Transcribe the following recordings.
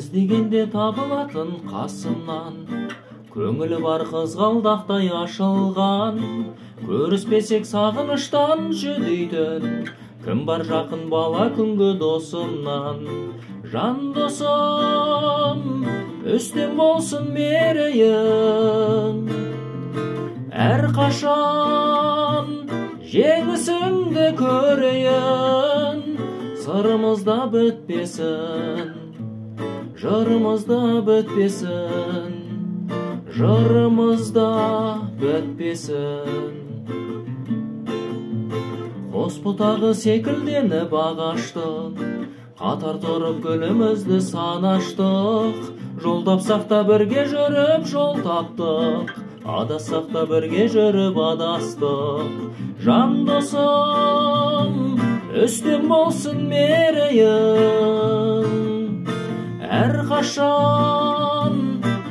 іздегенде табылатын қасымнан, көңілі бар қызғалдақтай ашылған, көріспесек сағыныштан жүдейтін, кім бар жақын бала күнгі досымнан. Жан досым, үстем болсын мерейің, әрқашан жеңісіңді көрейін, сырымызда бітпесін, жырымызда бітпесін, жырымызда бітпесін. Қос бұтағы секілденіп ағаштық, қатар тұрып гүлімізді санаштық. Жол тапсақ та бірге жүріп жол таптық, адассақ та бірге жүріп адастық. Жан досым, үстем болсын мерейің, әрқашан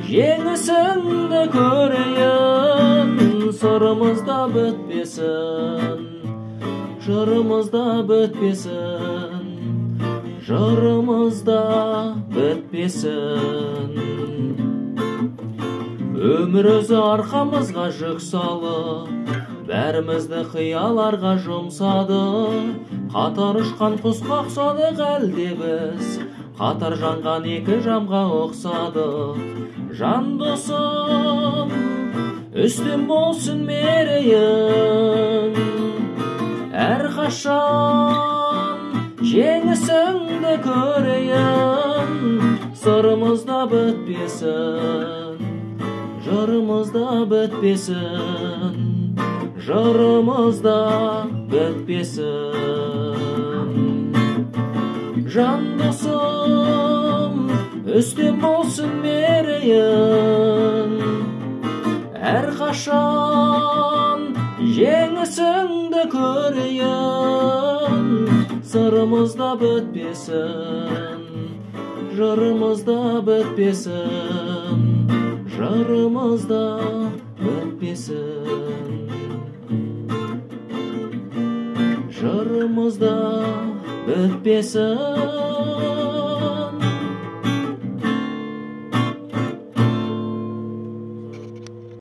жеңісіңді көрейін, сырымызда бітпесін, жырымызда бітпесін, жырымызда бітпесін. Өмір өзі арқамызға жүк салып, бәрімізді қияларға жұмсады. Қатар ұшқан құсқа ұқсадық әлде біз, қатар жанған екі жамға ұқсадық. Жан досым, үстем болсын мерейің, әрқашан жеңісіңді көрейін, сырымызда бітпесін, жырымызда бітпесін, жырымызда бітпесін. Жан досым, үстем болсын мерейің, әрқашан жеңісіңді көрейін, сырымызда бітпесін, жырымызда бітпесін, жырымызда бітпесін, жырымызда бітпесін.